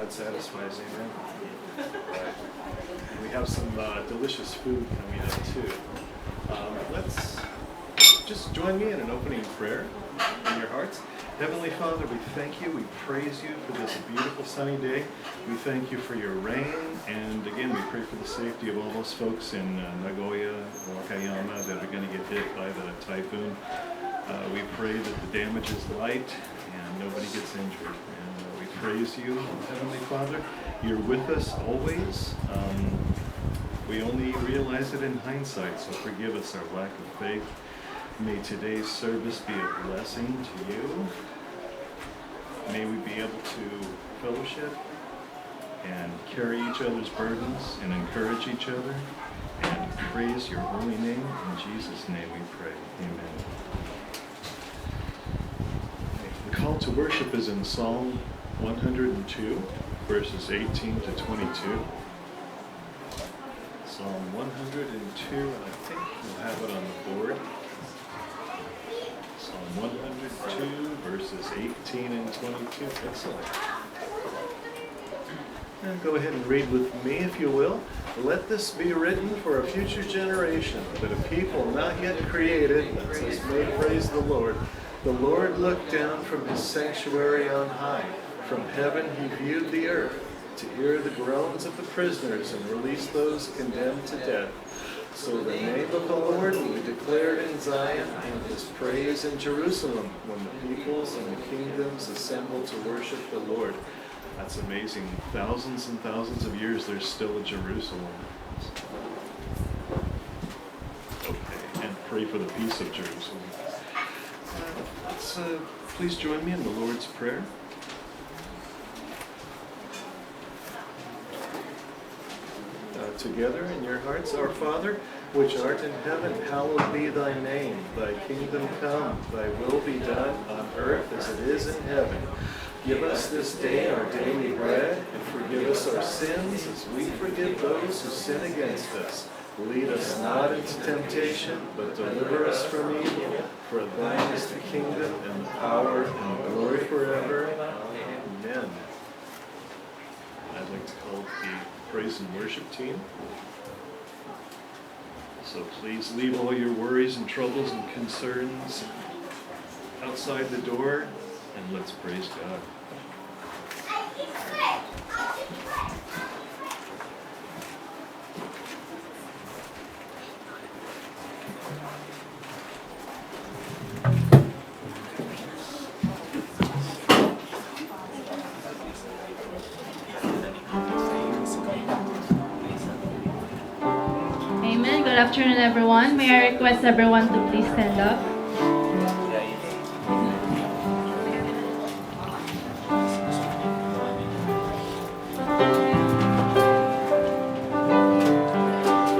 God satisfies, amen. We have some delicious food coming up too. Let's just join me in an opening prayer in your hearts. Heavenly Father, we thank you, we praise you for this beautiful sunny day. We thank you for your rain, and again, we pray for the safety of all those folks in Nagoya, Wakayama that are going to get hit by the typhoon. We pray that the damage is light and nobody gets injured. And we praise you, Heavenly Father. You're with us always. We only realize it in hindsight, so forgive us our lack of faith. May today's service be a blessing to you. May we be able to fellowship and carry each other's burdens and encourage each other and praise your holy name. In Jesus' name we pray. Amen. The call to worship is in Psalm 102, verses 18 to 22. Psalm 102, and I think we'll have it on the board. Psalm 102, verses 18 and 22. Excellent. Now go ahead and read with me, if you will. Let this be written for a future generation, that a people not yet created, that says, may praise the Lord. The Lord looked down from his sanctuary on high. From heaven he viewed the earth, to hear the groans of the prisoners and release those condemned to death. So the name of the Lord will be declared in Zion, and his praise in Jerusalem, when the peoples and the kingdoms assemble to worship the Lord. That's amazing. Thousands and thousands of years, there's still a Jerusalem. Okay, and pray for the peace of Jerusalem. Let's please join me in the Lord's Prayer. Together in your hearts. Our Father, which art in heaven, hallowed be thy name. Thy kingdom come, thy will be done on earth as it is in heaven. Give us this day our daily bread, and forgive us our sins as we forgive those who sin against us. Lead us not into temptation, but deliver us from evil. For thine is the kingdom, and the power, and the glory forever. Amen. I'd like to call the praise and worship team. So please leave all your worries and troubles and concerns outside the door, and let's praise God. Good afternoon, everyone. May I request everyone to please stand up?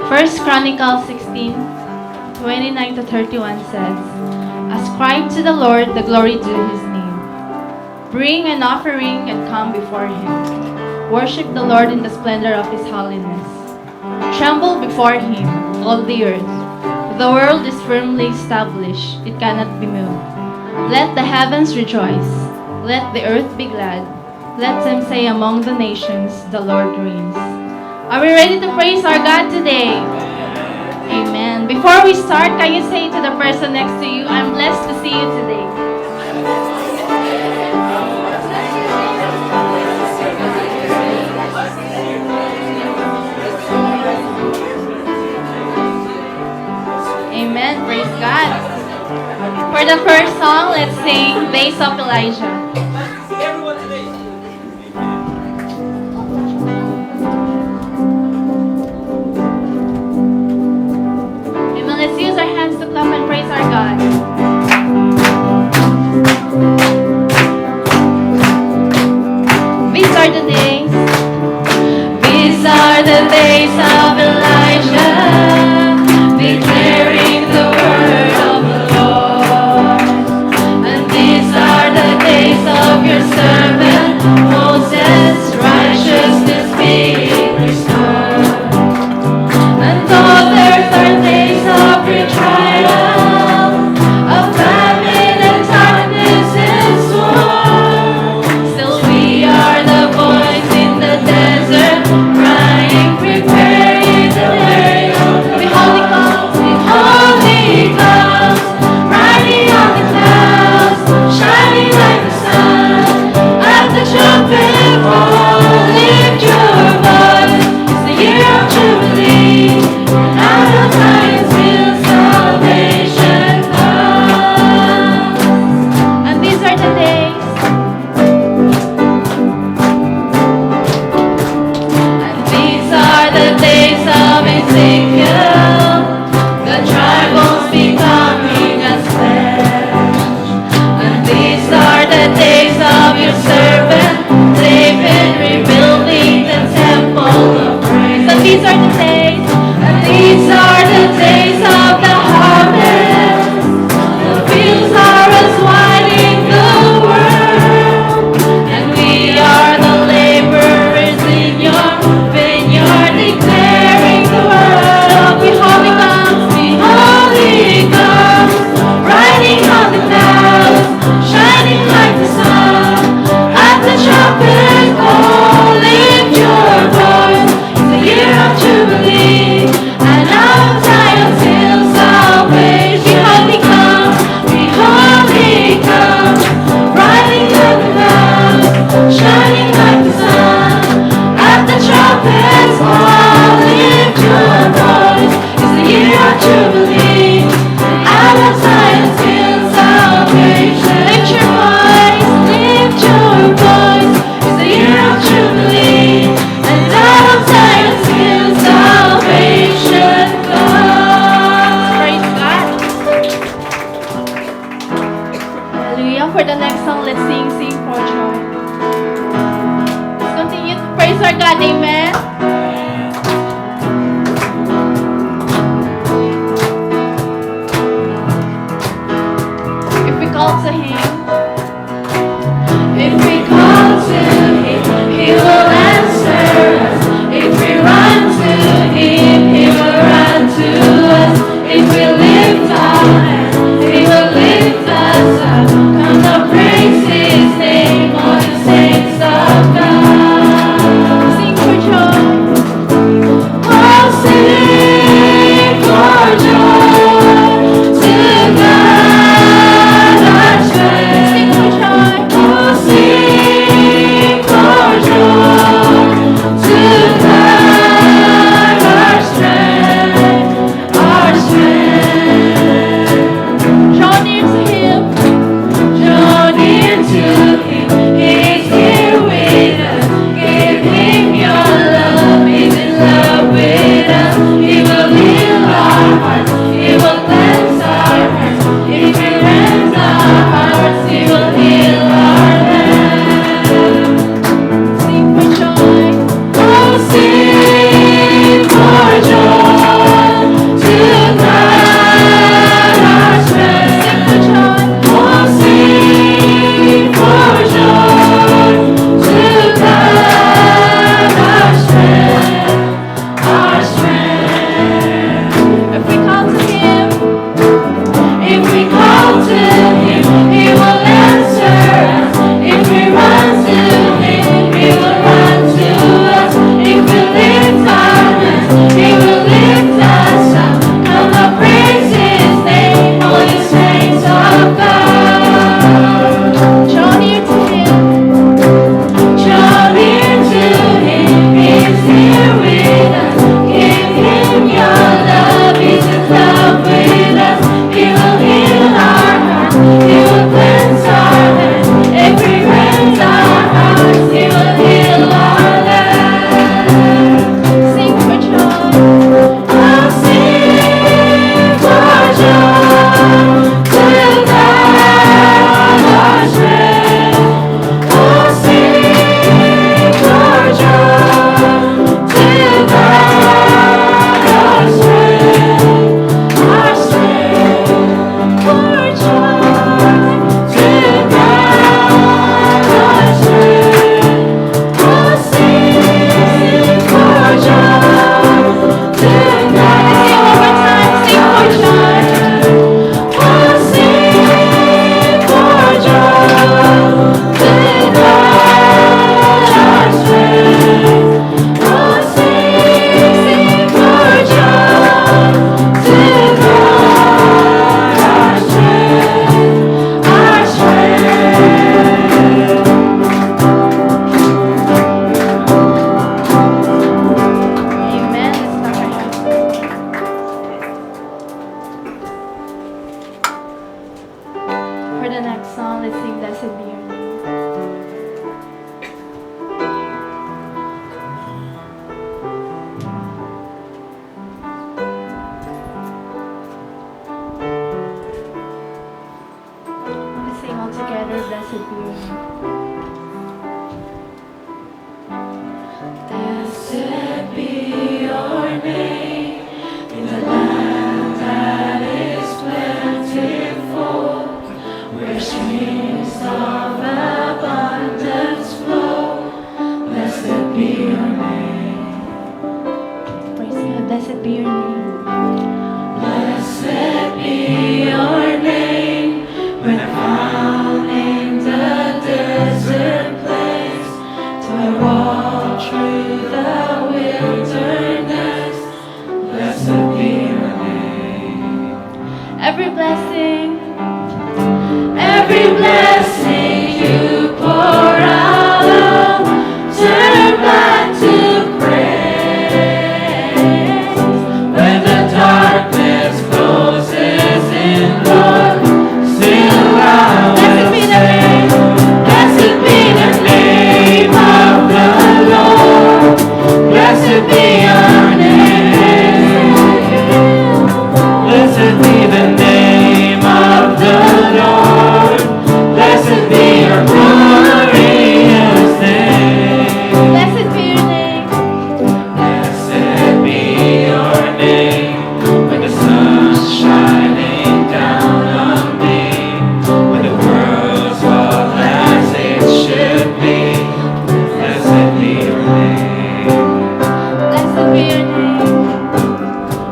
First Chronicles 16:29 to 31 says, ascribe to the Lord the glory due his name. Bring an offering and come before him. Worship the Lord in the splendor of his holiness. Tremble before him, all the earth. The world is firmly established, it cannot be moved. Let the heavens rejoice, let the earth be glad. Let them say among the nations, the Lord reigns. Are we ready to praise our God today? Amen. Before we start, can you say to the person next to you, I'm blessed to see you today. Amen. Praise God. For the first song, let's sing Days of Elijah. Amen. Let's use our hands to clap and praise our God. These are the days. These are the days of Elijah. Declaring the word of the Lord. And these are the days of your servant Moses, righteousness being restored. And others are days of retrial, like the sun. At the trumpet call, lift your voice. It's the year of Jubilee. Out of Zion's hill, salvation comes. And these are the days. And these are the days of Ezekiel. The tribals becoming as flesh. And these are the days of your servant David, rebuilding the temple of praise. And these are the days. And these are the days of the harvest. The fields are as wide in the world. And we are the laborers in your vineyard, declaring the word of behold he comes, riding on the clouds, shining like the sun. At the trumpet call, lift your voice. It's the year of Jubilee, and out of Zion's hill, salvation. Behold he comes, riding on the clouds, shining like the sun. At the trumpet call, lift your voice. It's the year of Jubilee, out of Zion's hill, salvation. Lift your voice, lift your voice. It's the year of Jubilee, and out of Zion's hill, salvation comes. Praise God. Hallelujah. For the next song, let's sing for joy. Let's continue to praise our God. Amen. If we call to Him, if we call to Him, He will answer us. If we run to Him, He will run to us. If we lift our hands, He will lift us up. Come to praise His name, all the saints of God. Sing for joy. Blessed be your name in the land that is plentiful, where streams of abundance flow. Blessed be your name. Praise God. Blessed be your name. Blessed be your name when I found in the desert place. So I walk through the wilderness. Blessed be your name. Every blessing you pour out, I'll turn back to praise. When the darkness closes in, Lord, still I will say, blessed be the name of the Lord. Blessed be your name. Blessed be the name of the Lord. Blessed be your glorious name. Blessed be your name. Blessed be your name. When the sun's shining down on me, when the world's all as it should be. Blessed be your name. Blessed be your name.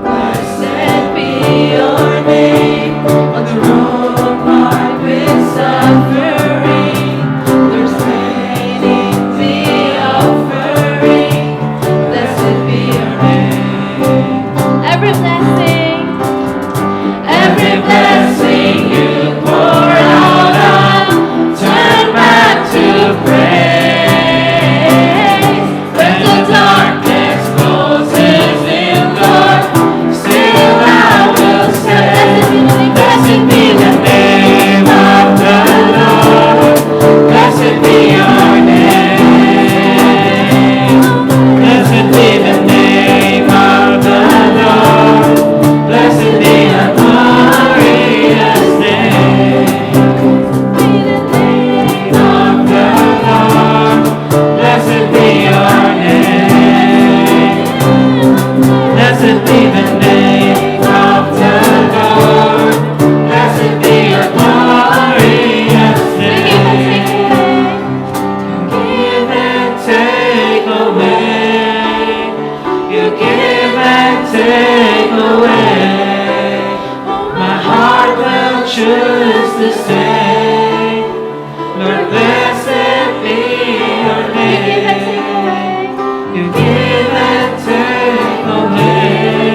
Blessed be your name. On the road marked with suffering, there's pain in the offering. Blessed be your name. Every blessing you pour out, I'll turn back to praise. When the darkness closes in, Lord, still I will say, blessed be the name of the Lord. Blessed be your name. Blessed be the name of the Lord. Blessed be your glorious name. Be the name of the Lord. Blessed be your name. Blessed be the name of the Lord. Blessed be your glorious name. Give and take away. You give and take away. My heart will choose to say, Lord, blessed be your name. You give and take away.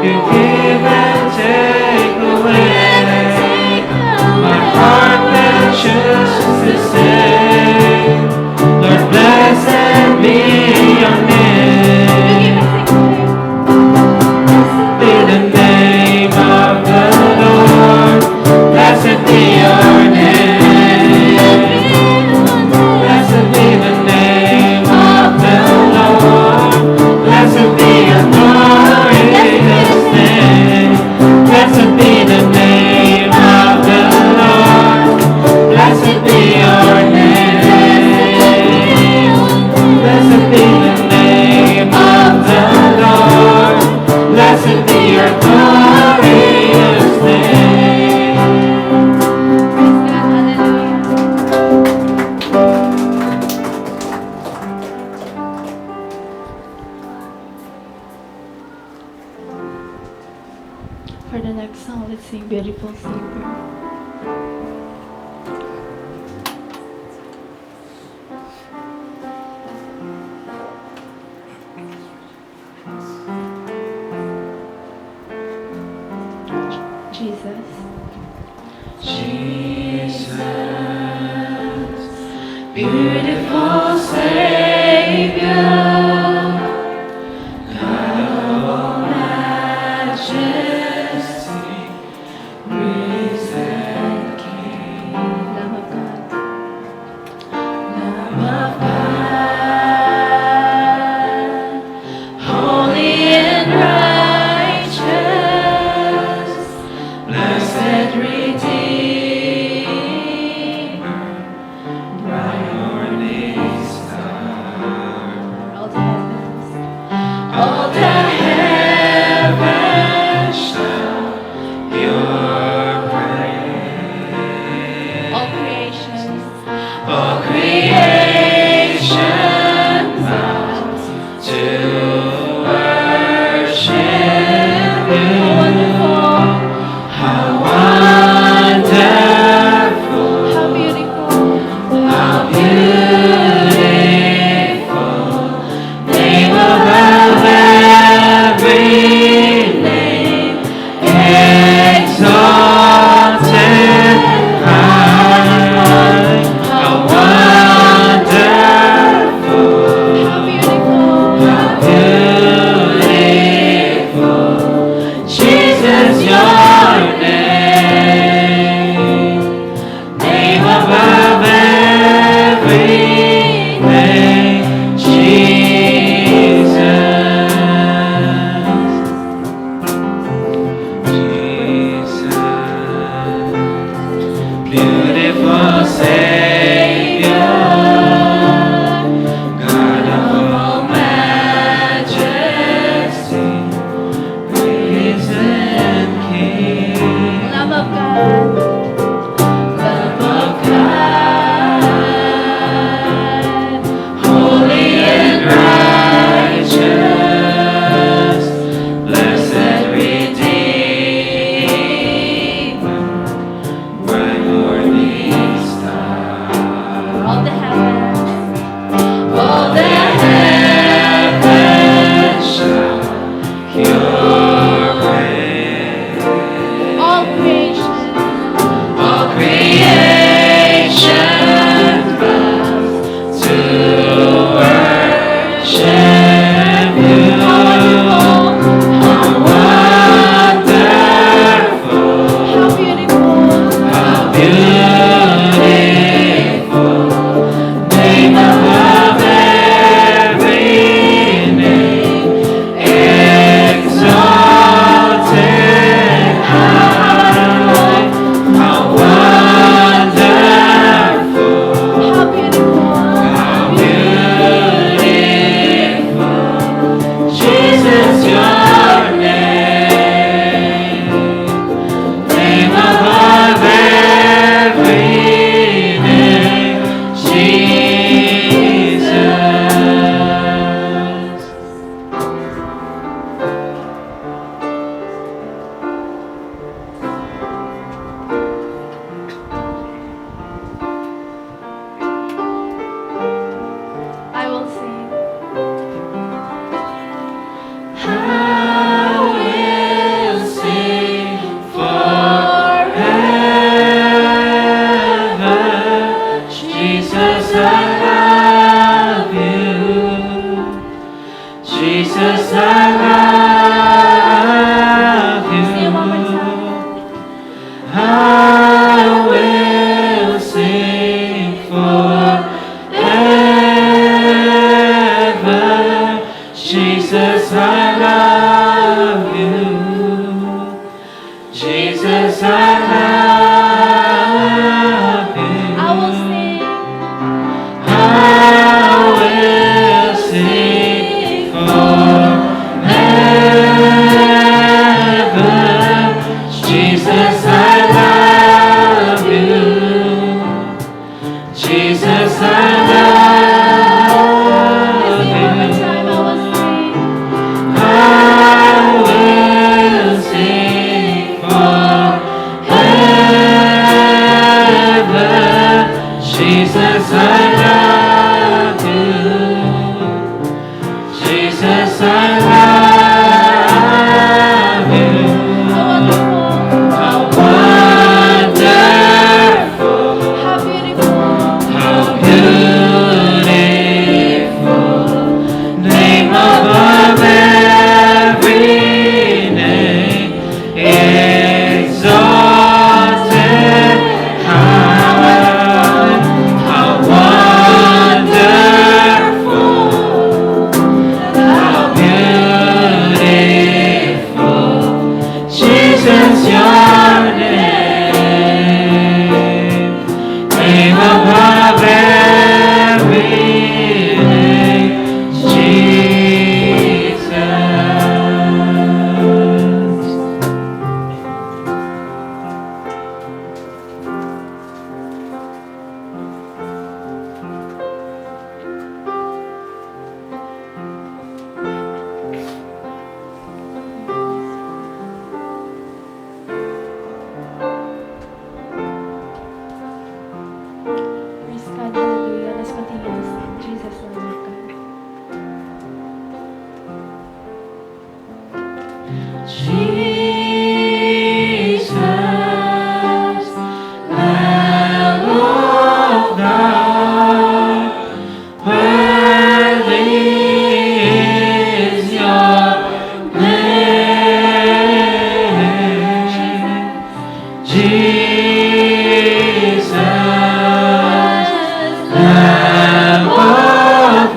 You give and take away. My heart will choose to say, Lord, blessed be your name. Be the name of the Lord. Blessed be your name. Blessed be the name of the Lord. Blessed be your glorious name. Blessed be the name of the Lord. Blessed be your name. Blessed be the name of the Lord. Blessed be your glorious name. Praise God, hallelujah. For the next song, let's sing Beautiful Savior. Jesus. Jesus, beautiful Savior, God of all majesty, risen King, Lamb of God, Lamb of God, holy and righteous, blessed Redeemer, Jesus, I love you. Jesus, I love you. Sing it one more time. I will sing forever. Jesus, I love you. Jesus, I love you. I will sing. I will sing forever. Jesus, I love you. Jesus, I love Sing it one more you. time. I will sing. I will sing forever. Jesus, I love you. Jesus, I love you. How How wonderful, How beautiful. how beautiful, name above every name, exalted high. How wonderful, how beautiful, Jesus, your name, name above every name, Jesus. Praise God, hallelujah. Let's continue to sing. Jesus, Lord of God. Jesus, Lamb of God, worthy is your name. Jesus, Lamb of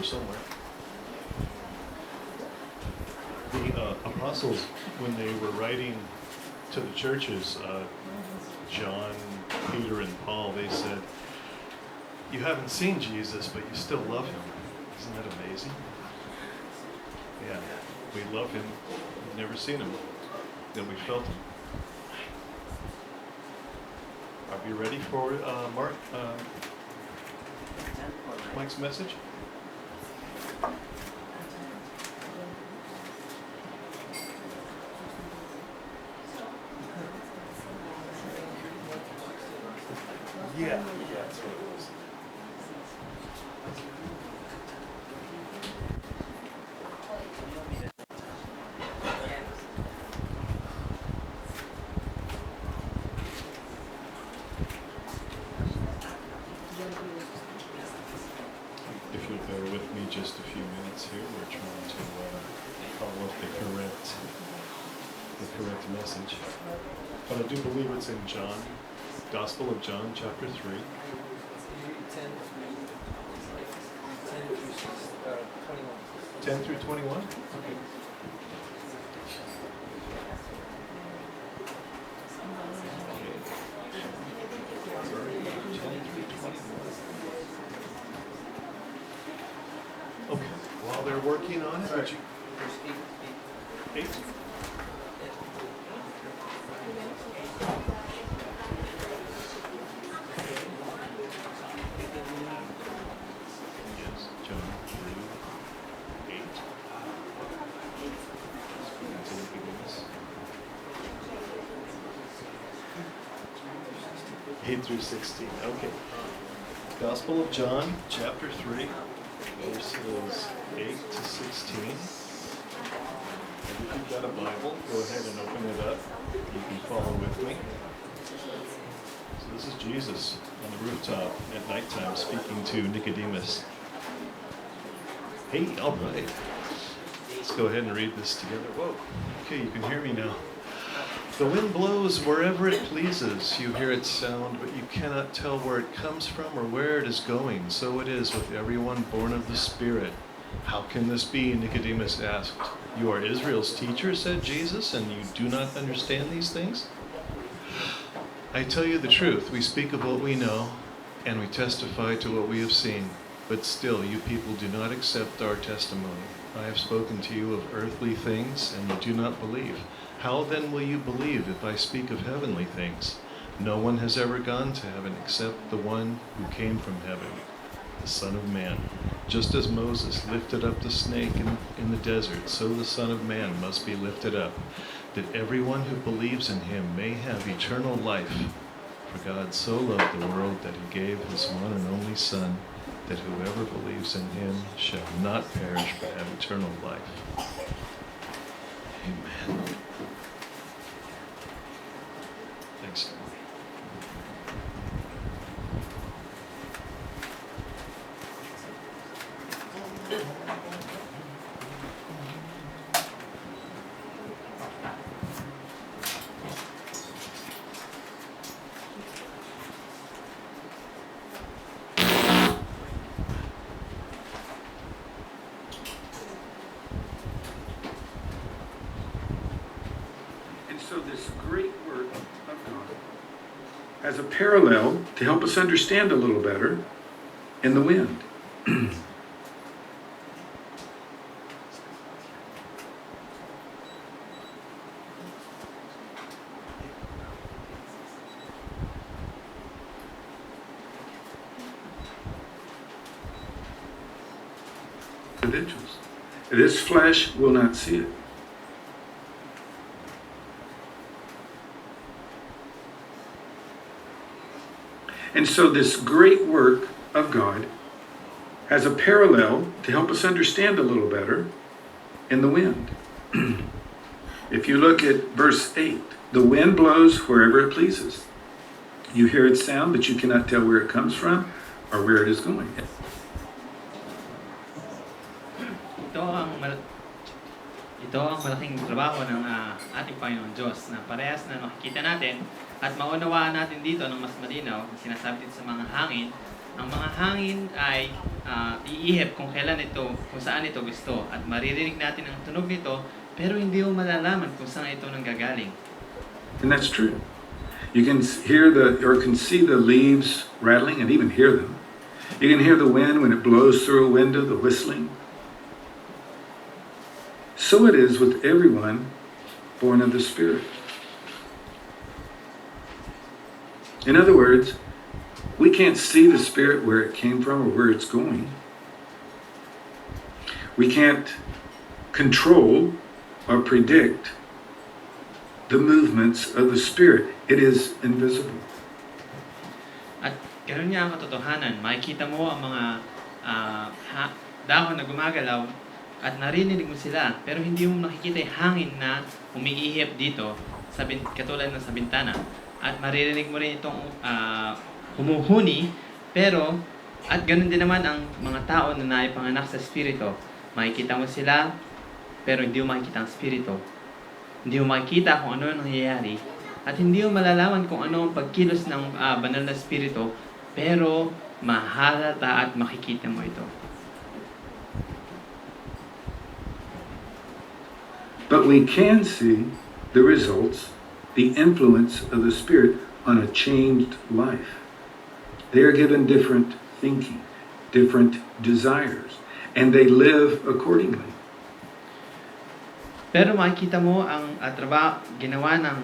somewhere. The apostles, when they were writing to the churches, John, Peter, and Paul, they said, "You haven't seen Jesus, but you still love him." Isn't that amazing? Yeah, we love him. We've never seen him, then we felt him. Are you ready for Mike's message? Yeah, that's what it was. If you'll bear with me just a few minutes here, we're trying to follow up the correct message. But I do believe it's in John, Gospel of John, chapter 3. 10 through 21? Okay. Okay, while they're working on it, would you... 8? Yes, John 3, 8. That's a look at this. 8 through 16, okay. Gospel of John, chapter 3. Verses 8 to 16. And if you've got a Bible, go ahead and open it up. You can follow with me. So this is Jesus on the rooftop at nighttime speaking to Nicodemus. Hey, all right. Let's go ahead and read this together. Whoa. Okay, you can hear me now. The wind blows wherever it pleases. You hear its sound, but you cannot tell where it comes from or where it is going. So it is with everyone born of the Spirit. How can this be? Nicodemus asked. You are Israel's teacher, said Jesus, and you do not understand these things? I tell you the truth. We speak of what we know, and we testify to what we have seen. But still, you people do not accept our testimony. I have spoken to you of earthly things, and you do not believe. How then will you believe if I speak of heavenly things? No one has ever gone to heaven except the one who came from heaven, the Son of Man. Just as Moses lifted up the snake in the desert, so the Son of Man must be lifted up, that everyone who believes in him may have eternal life. For God so loved the world that he gave his one and only Son, that whoever believes in him shall not perish but have eternal life. Amen. Thanks. So this great work of God has a parallel to help us understand a little better in the wind. Credentials. This flesh will not see it. And so this great work of God has a parallel to help us understand a little better in the wind. If you look at verse 8, the wind blows wherever it pleases. You hear its sound, but you cannot tell where it comes from or where it is going. Ito ang malaking trabaho ng ating Panginoon Diyos na parehas na makikita natin at maunawaan natin dito ng mas malinaw na sinasabi dito sa mga hangin Ang mga hangin ay iihip kung kung saan ito gusto. At maririnig natin ang tunog nito, pero hindi mo malalaman kung saan ito nanggagaling. And that's true. You can hear or can see the leaves rattling and even hear them. You can hear the wind when it blows through a window, the whistling. So it is with everyone born of the Spirit. In other words, we can't see the Spirit where it came from or where it's going. We can't control or predict the movements of the Spirit. It is invisible. At ganoon niya ang katotohanan. Makikita mo ang mga dahon na gumagalaw at narinig mo sila, pero hindi mo nakikita yung hangin na umiihip dito, katulad ng sa bintana. At maririnig mo rin itong humuhuni, pero at ganoon din naman ang mga tao na naipanganak sa Espiritu. Makikita mo sila, pero hindi mo makikita ang Espiritu. Hindi mo makikita kung ano ang nangyayari, at hindi mo malalaman kung ano ang pagkilos ng banal na Espiritu, pero mahalata at makikita mo ito. But we can see the results, the influence of the Spirit on a changed life. They are given different thinking, different desires, and they live accordingly. Pero makikita mo ang ginawa ng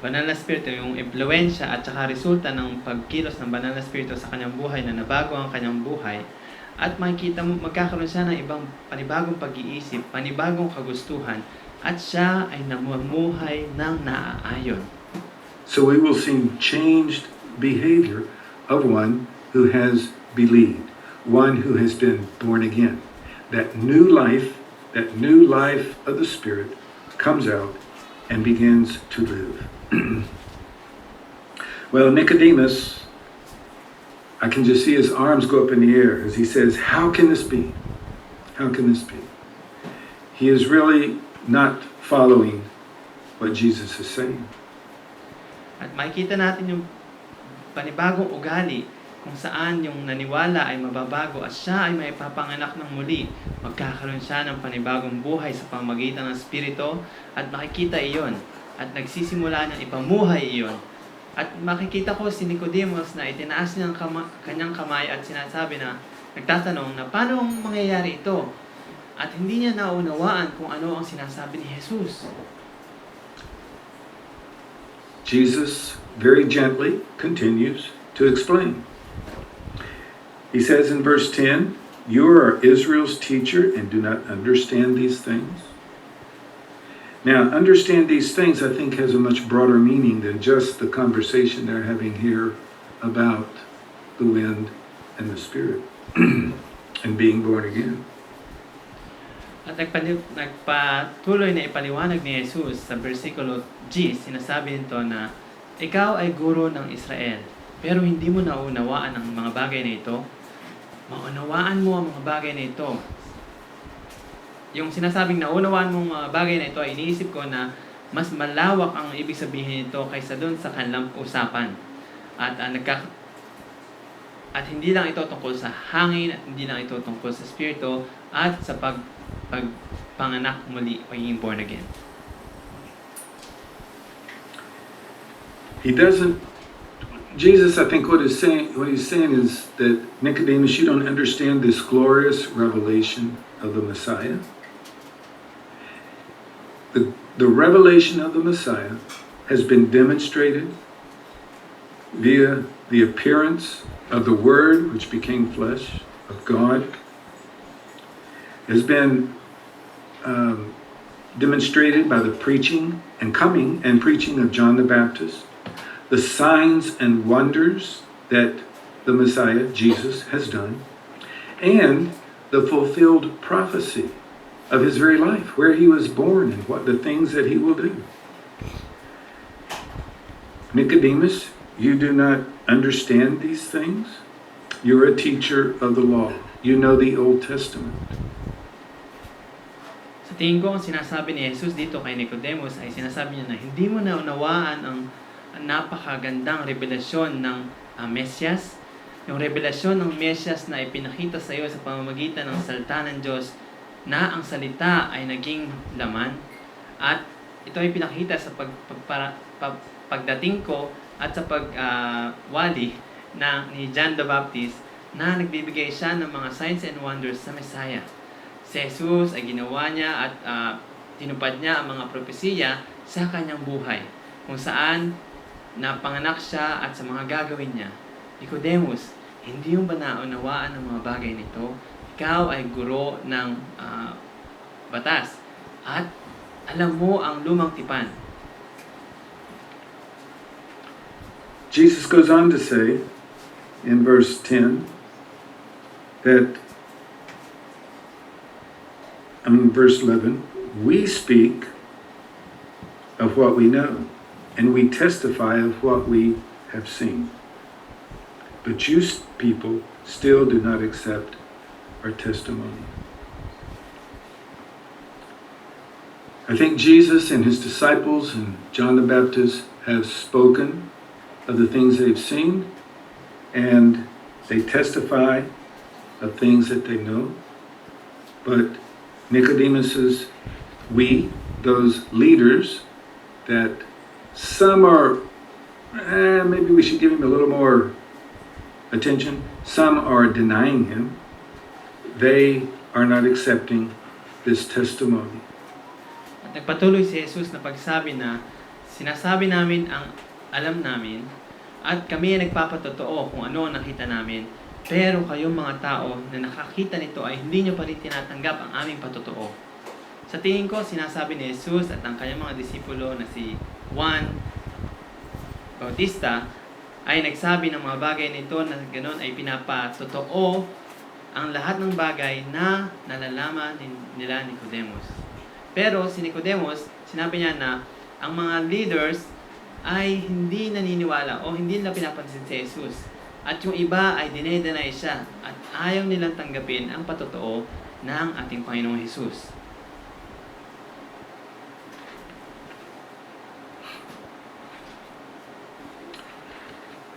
banal na Espiritu, yung impluensya at saka resulta ng pagkilos ng banal na Espiritu sa kanyang buhay na nabago ang kanyang buhay. At makikita mo, magkakaroon siya ng ibang panibagong pag-iisip, panibagong kagustuhan, at siya ay namumuhay ng naaayon. So we will see changed behavior of one who has believed, one who has been born again. That new life of the Spirit comes out and begins to live. Well, Nicodemus, I can just see his arms go up in the air as he says, how can this be? How can this be? He is really not following what Jesus is saying. At makikita natin yung panibagong ugali kung saan yung naniwala ay mababago at siya ay maipapanganak ng muli. Magkakaroon siya ng panibagong buhay sa pamamagitan ng Espiritu at makikita iyon at nagsisimula niyang ipamuhay iyon. At makikita ko si Nicodemus na itinaas niya ang kanyang kamay at sinasabi na, nagtatanong na paano mangyayari ito? At hindi niya naunawaan kung ano ang sinasabi ni Jesus. Jesus very gently continues to explain. He says in verse 10, "You are Israel's teacher and do not understand these things." Now, understand these things, I think, has a much broader meaning than just the conversation they're having here about the wind and the Spirit and being born again. At nagpatuloy na ipaliwanag ni Jesus sa versikulo 10, sinasabi nito na, ikaw ay guro ng Israel, pero hindi mo naunawaan ang mga bagay na ito. Maunawaan mo ang mga bagay na ito. Yung sinasabing naunawaan mo ang mga bagay na ito, ay iniisip ko na mas malawak ang ibig sabihin nito kaysa dun sa kanilang usapan. At hindi lang ito tungkol sa hangin, at hindi lang ito tungkol sa Espiritu, at sa pagpanganak muli, pagiging born again. Jesus, I think what he's saying is that, Nicodemus, you don't understand this glorious revelation of the Messiah. The revelation of the Messiah has been demonstrated via the appearance of the Word, which became flesh, of God. Has been demonstrated by the preaching and coming and preaching of John the Baptist, the signs and wonders that the Messiah, Jesus, has done, and the fulfilled prophecy of his very life, where he was born and what the things that he will do. Nicodemus, you do not understand these things. You're a teacher of the law. You know the Old Testament. Sa tingin ko, ang sinasabi ni Jesus dito kay Nicodemus ay sinasabi niya na hindi mo naunawaan ang napakagandang revelasyon ng Mesyas yung revelasyon ng Mesyas na ipinakita sa iyo sa pamamagitan ng salita ng Diyos na ang salita ay naging laman at ito ay pinakita sa pagdating ko at sa pagwali ni John the Baptist na nagbibigay siya ng mga signs and wonders sa Messiah. Si Jesus ay ginawa niya at tinupad niya ang mga propesiya sa kanyang buhay kung saan napanganak siya at sa mga gagawin niya. Nicodemus, hindi yung ba naunawaan ng mga bagay nito? Ikaw ay guro ng batas at alam mo ang lumang tipan. Jesus goes on to say in verse 10 that, verse 11, we speak of what we know, and we testify of what we have seen. But you people still do not accept our testimony. I think Jesus and his disciples and John the Baptist have spoken of the things they've seen, and they testify of things that they know. But Nicodemus's, those leaders, that some are, maybe we should give him a little more attention. Some are denying him. They are not accepting this testimony. At nagpatuloy si Jesus na pagsabi na sinasabi namin ang alam namin at kami ay nagpapatotoo kung ano ang nakita namin. Pero kayong mga tao na nakakita nito ay hindi nyo pa rin tinatanggap ang aming patotoo. Sa tingin ko, sinasabi ni Jesus at ang kanyang mga disipulo na si Juan Bautista ay nagsabi ng mga bagay nito na ganoon ay pinapatotoo ang lahat ng bagay na nalalaman nila Nicodemus. Pero si Nicodemus, sinabi niya na ang mga leaders ay hindi naniniwala o hindi nila pinapansin si Jesus. At yung iba ay dinedenay siya at ayaw nilang tanggapin ang patotoo ng ating Panginoong Jesus.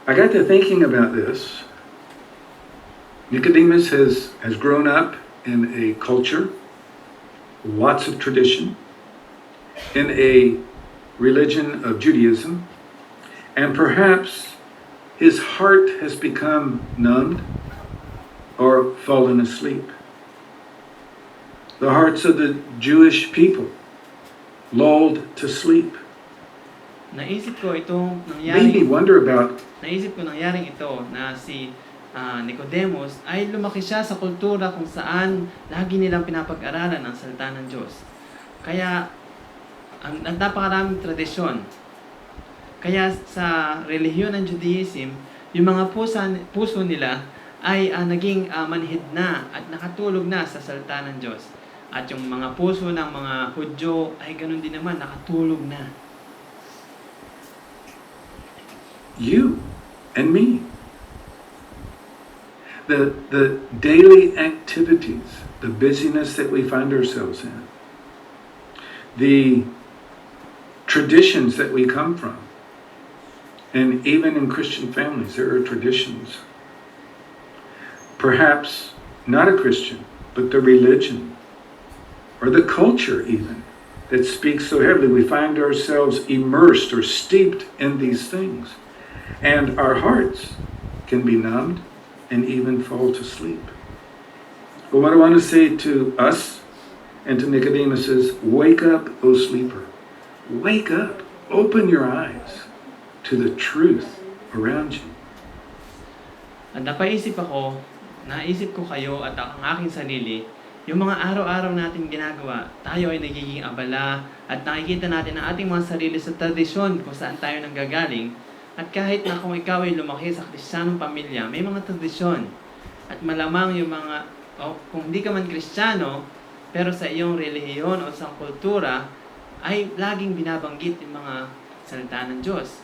I got to thinking about this. Nicodemus has grown up in a culture, lots of tradition, in a religion of Judaism, and perhaps his heart has become numbed or fallen asleep. The hearts of the Jewish people lulled to sleep. Naisip ko itong Made me wonder about nangyaring ito na si Nicodemus ay lumaki siya sa kultura kung saan lagi nilang pinapag-aralan ang salita ng Diyos. Kaya ang napakaraming tradisyon. Kaya sa relihiyon ng Judaism, yung mga puso nila ay naging manhid na at nakatulog na sa salita ng Diyos. At yung mga puso ng mga Hudyo ay ganun din naman, nakatulog na. you and me. The daily activities, the busyness that we find ourselves in, the traditions that we come from, and even in Christian families, there are traditions. Perhaps not a Christian, but the religion, or the culture even, that speaks so heavily. We find ourselves immersed or steeped in these things. And our hearts can be numbed and even fall to sleep. But what I want to say to us and to Nicodemus is, wake up, O sleeper. Wake up. Open your eyes to the truth around you. At naisip ko kayo at ang aking sarili, yung mga araw-araw natin ginagawa, tayo ay nagiging abala at nakikita natin ang ating mga sarili sa tradisyon kung saan tayo nanggagaling. At kahit na kung ikaw ay lumaki sa Kristiyanong pamilya, may mga tradisyon. At malamang yung mga, kung hindi ka man Kristiyano, pero sa iyong relihiyon o sa kultura, ay laging binabanggit yung mga salita ng Diyos.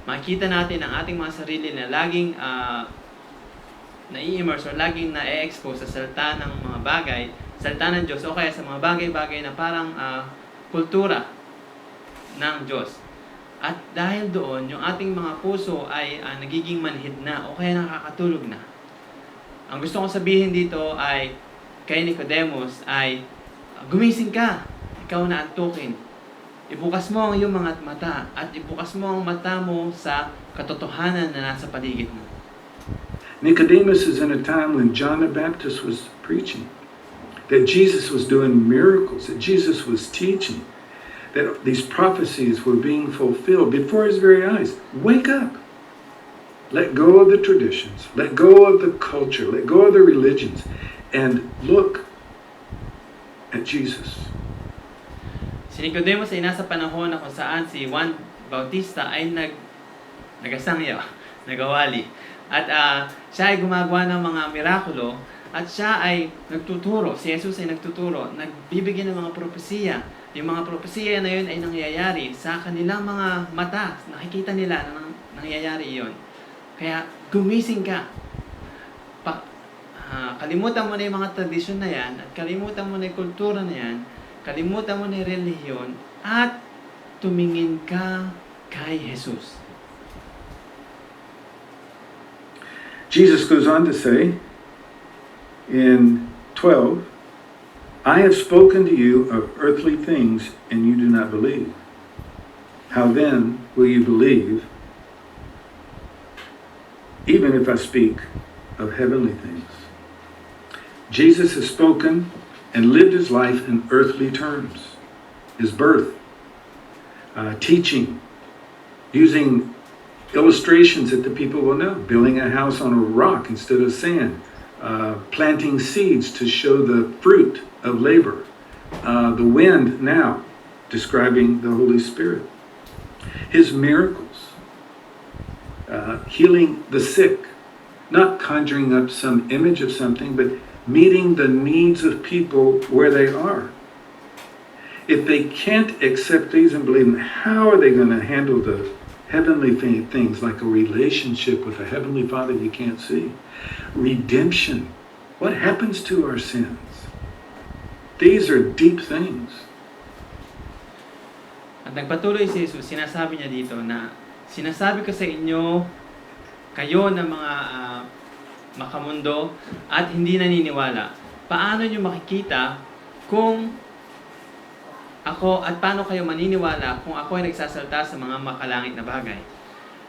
Makikita natin ang ating mga sarili na laging nai-immerse o laging na-expose sa salita ng mga bagay, salita ng Diyos, o kaya sa mga bagay-bagay na parang kultura ng Diyos. At dahil doon, yung ating mga puso ay nagiging manhid na o kaya nakakatulog na. Ang gusto kong sabihin dito ay kay Nicodemus ay gumising ka, ikaw na antukin. Ibukas mo ang iyong mga mata at ibukas mo ang mata mo sa katotohanan na nasa paligid mo. Nicodemus is in a time when John the Baptist was preaching, that Jesus was doing miracles, that Jesus was teaching, that these prophecies were being fulfilled before his very eyes. Wake up. Let go of the traditions. Let go of the culture. Let go of the religions. And look at Jesus. Si Nicodemus ay nasa panahon na kung saan si Juan Bautista ay nagasangya, nagawali. At siya ay gumagawa ng mga mirakulo at siya ay nagtuturo. Si Jesus ay nagtuturo, nagbibigay ng mga propesiya. Yung mga propesiya na yun ay nangyayari sa kanilang mga mata. Nakikita nila na nangyayari yun. Kaya gumising ka. Kalimutan mo na yung mga tradisyon na yan at kalimutan mo na yung kultura na yan. Kalimutan mo na yung relihiyon at tumingin ka kay Jesus. Jesus goes on to say in 12, I have spoken to you of earthly things, and you do not believe. How then will you believe, even if I speak of heavenly things? Jesus has spoken and lived his life in earthly terms. His birth, teaching, using illustrations that the people will know, building a house on a rock instead of sand, planting seeds to show the fruit of labor, the wind now describing the Holy Spirit, his miracles, healing the sick, not conjuring up some image of something, but meeting the needs of people where they are. If they can't accept these and believe them, how are they going to handle the heavenly things like a relationship with a heavenly Father you can't see? Redemption. What happens to our sins? These are deep things. At nagpatuloy si Jesus, sinasabi niya dito na sinasabi ko sa inyo, kayo na mga makamundo at hindi naniniwala. Paano niyo makikita kung ako at paano kayo maniniwala kung ako ay nagsasalta sa mga makalangit na bagay?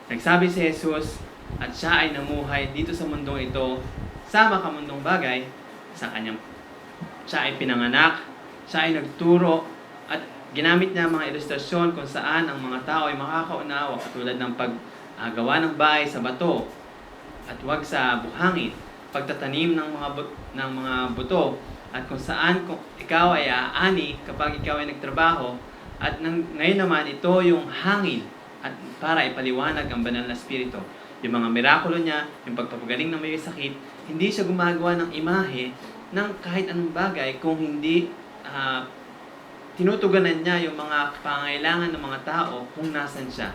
Nagsabi si Jesus at siya ay namuhay dito sa mundong ito sa makamundong bagay sa kanyang siya ay pinanganak, siya ay nagturo at ginamit niya mga ilustrasyon kung saan ang mga tao ay makakaunawa katulad ng paggawa ng bahay sa bato at huwag sa buhangin, pagtatanim ng mga buto at kung saan kung ikaw ay aani kapag ikaw ay nagtrabaho at ngayon naman ito yung hangin at para ipaliwanag ang banal na spirito. Yung mga mirakulo niya, yung pagpapagaling ng may sakit, hindi siya gumagawa ng imahe ng kahit anong bagay kung hindi tinutuganan niya yung mga pangailangan ng mga tao kung nasan siya.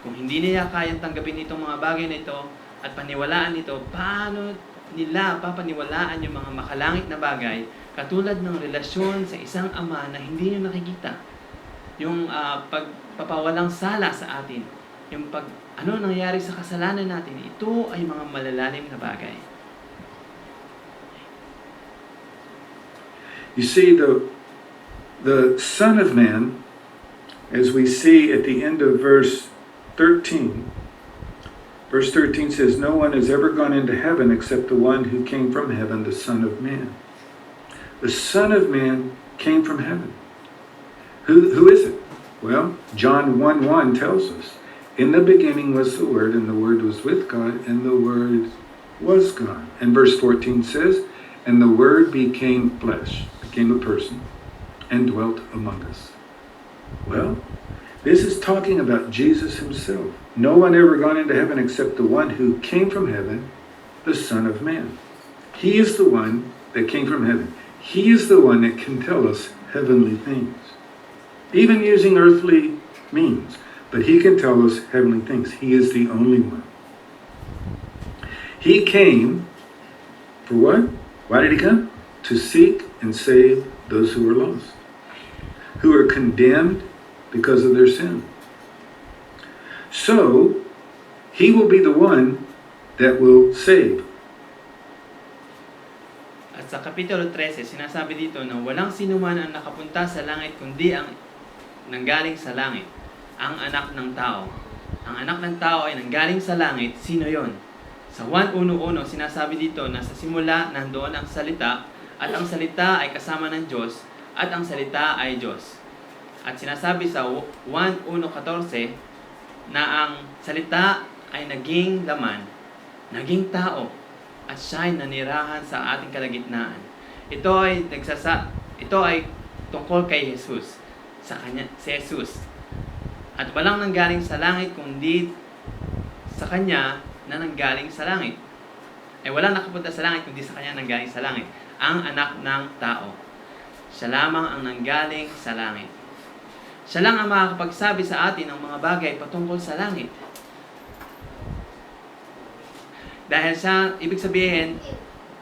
Kung hindi nila kayang tanggapin itong mga bagay na ito at paniwalaan ito, paano nila papaniwalaan yung mga makalangit na bagay katulad ng relasyon sa isang ama na hindi nyo nakikita? Yung pagpapawalang sala sa atin, yung ano nangyari sa kasalanan natin, ito ay mga malalalim na bagay. You see, the Son of Man, as we see at the end of verse 13, verse 13 says, no one has ever gone into heaven except the one who came from heaven, the Son of Man. The Son of Man came from heaven. Who is it? Well, John 1:1 tells us, in the beginning was the Word, and the Word was with God, and the Word was God. And verse 14 says, and the Word became flesh, became a person, and dwelt among us. Well, this is talking about Jesus himself. No one ever gone into heaven except the one who came from heaven, the Son of Man. He is the one that came from heaven. He is the one that can tell us heavenly things, even using earthly means. But he can tell us heavenly things. He is the only one. He came for what? Why did he come? To seek and save those who are lost, who are condemned because of their sin. So, he will be the one that will save. At sa Kapitulo 13, sinasabi dito na walang sinuman ang nakapunta sa langit kundi ang nanggaling sa langit, ang anak ng tao. Ang anak ng tao ay nanggaling sa langit. Sino yon? Sa 1:1 sinasabi dito na sa simula nandoon ang salita at ang salita ay kasama ng Diyos at ang salita ay Diyos. At sinasabi sa 1:14 na ang salita ay naging laman, naging tao, at siya ay nanirahan sa ating kalagitnaan. Ito ay tungkol kay Jesus, sa kanya, si Jesus. At walang nanggaling sa langit kundi sa kanya na nanggaling sa langit. Walang nakapunta sa langit kundi sa kanya nanggaling sa langit, ang anak ng tao. Siya lamang ang nanggaling sa langit. Siya lang ang makakapagsabi sa atin ng mga bagay patungkol sa langit. Dahil sa, ibig sabihin,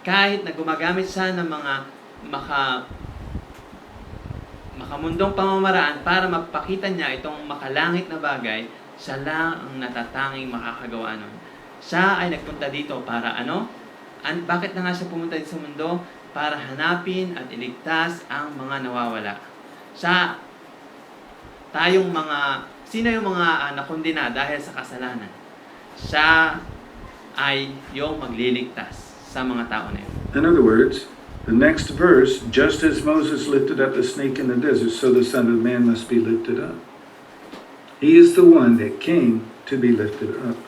kahit na gumagamit siya ng mga makamundong pamamaraan para mapakita niya itong makalangit na bagay, siya lang ang natatanging makakagawa nun. Siya ay nagpunta dito para ano? Bakit na nga siya pumunta dito sa mundo? Para hanapin at iligtas ang mga nawawala. Sino yung mga nakondena dahil sa kasalanan? Siya ay yung magliligtas sa mga tao na yun. In other words, the next verse, just as Moses lifted up the snake in the desert, so the Son of Man must be lifted up. He is the one that came to be lifted up.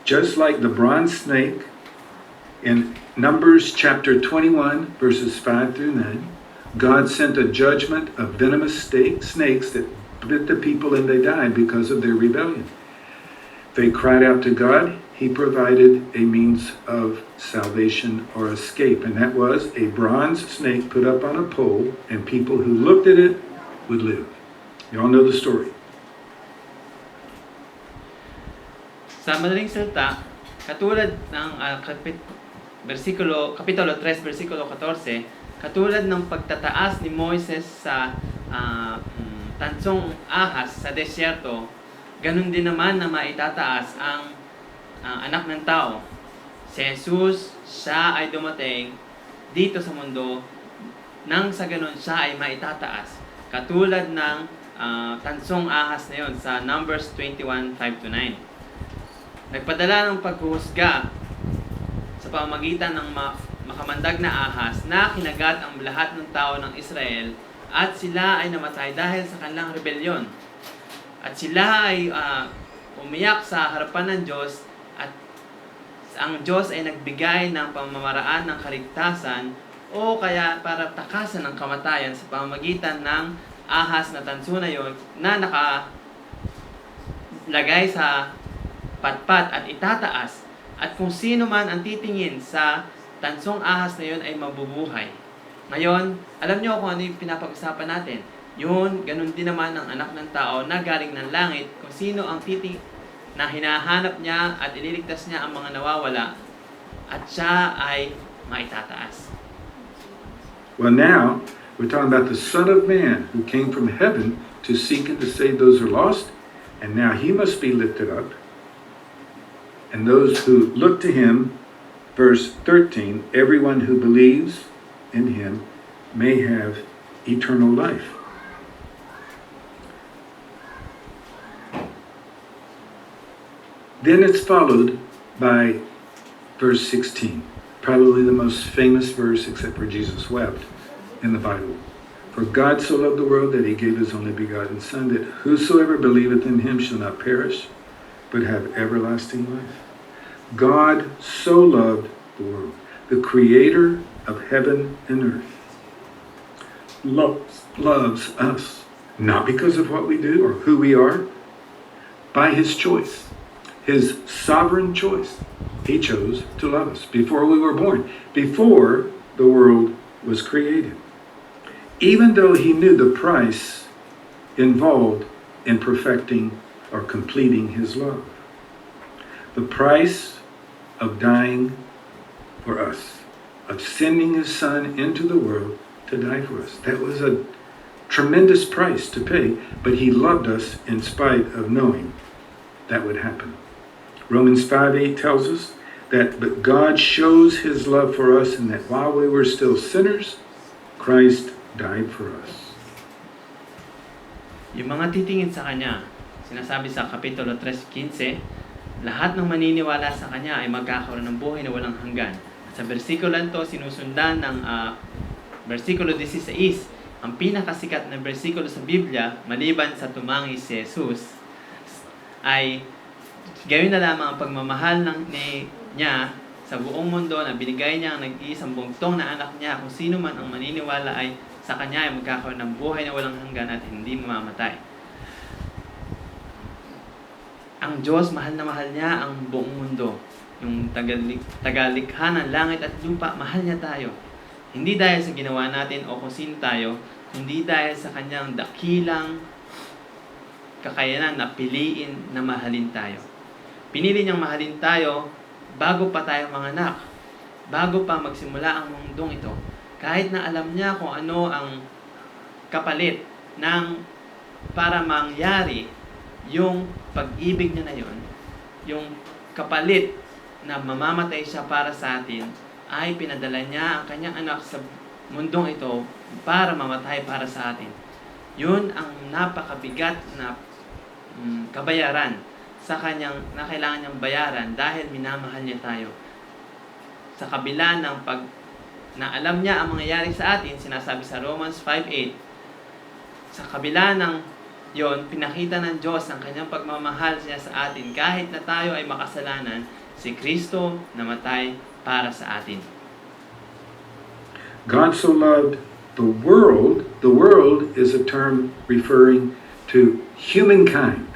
Just like the bronze snake in Numbers chapter 21, verses 5 through 9, God sent a judgment of venomous snakes that bit the people and they died because of their rebellion. They cried out to God. He provided a means of salvation or escape, and that was a bronze snake put up on a pole, and people who looked at it would live. You all know the story. Sa madaling salita, katulad ng Kapitulo 3, versikulo 14, katulad ng pagtataas ni Moises sa tansong ahas sa desyerto, ganun din naman na maitataas ang anak ng tao. Si Jesus, siya ay dumating dito sa mundo nang sa ganun siya ay maitataas. Katulad ng tansong ahas na yon sa Numbers 21, 5-9. Nagpadala ng paghuhusga sa pamamagitan ng makamandag na ahas na kinagat ang lahat ng tao ng Israel at sila ay namatay dahil sa kanilang rebelyon. At sila ay umiyak sa harapan ng Diyos at ang Diyos ay nagbigay ng pamamaraan ng kaligtasan o kaya para takasan ng kamatayan sa pamamagitan ng ahas na tanso na yon na nakalagay sa patpat at itataas. At kung sino man ang titingin sa tansong ahas na yun ay mabubuhay. Ngayon, alam niyo kung ano yung pinapag-usapan natin. Yun, ganun din naman ang anak ng tao na galing ng langit. Kung sino ang na hinahanap niya at ililigtas niya ang mga nawawala. At siya ay maitataas. Well, now, we're talking about the Son of Man who came from heaven to seek and to save those who are lost. And now he must be lifted up. And those who look to him, verse 13, everyone who believes in him may have eternal life. Then it's followed by verse 16, probably the most famous verse except for Jesus wept in the Bible. For God so loved the world that he gave his only begotten Son, that whosoever believeth in him shall not perish, but have everlasting life. God so loved the world. The creator of heaven and earth loves us, not because of what we do or who we are, by his choice, his sovereign choice. He chose to love us before we were born, before the world was created. Even though he knew the price involved in perfecting or completing his love. The price of dying for us, of sending his Son into the world to die for us. That was a tremendous price to pay, but he loved us in spite of knowing that would happen. Romans 5:8 tells us that, but God shows his love for us in that while we were still sinners, Christ died for us. Yung mga titingin sa Kanya, sinasabi sa Kapitulo 3:15, lahat ng maniniwala sa Kanya ay magkakaroon ng buhay na walang hanggan. At sa versikulo to, sinusundan ng versikulo 16, ang pinakasikat na versikulo sa Biblia, maliban sa tumangis si Jesus, ay gawin na lamang ang pagmamahal niya sa buong mundo na binigay niya ang nag-iisang bugtong na anak niya. Kung sino man ang maniniwala ay sa Kanya ay magkakaroon ng buhay na walang hanggan at hindi mamamatay. Ang Diyos, mahal na mahal niya ang buong mundo. Yung tagalikha ng langit at lupa, mahal niya tayo. Hindi dahil sa ginawa natin o kung sino tayo, kundi dahil sa Kanyang dakilang kakayanan na piliin na mahalin tayo. Pinili niyang mahalin tayo bago pa tayo manganak, bago pa magsimula ang mundong ito. Kahit na alam niya kung ano ang kapalit ng para mangyari yung pag-ibig niya na yun, yung kapalit na mamamatay siya para sa atin, ay pinadala niya ang kanyang anak sa mundong ito para mamatay para sa atin. Yun ang napakabigat na kabayaran sa kanyang na kailangan niyang bayaran dahil minamahal niya tayo. Sa kabila ng na alam niya ang mangyayari sa atin, sinasabi sa Romans 5:8, sa kabila ng yon, pinakita ng Diyos ang kanyang pagmamahal niya sa atin kahit na tayo ay makasalanan, si Kristo namatay para sa atin. God so loved the world. The world is a term referring to humankind.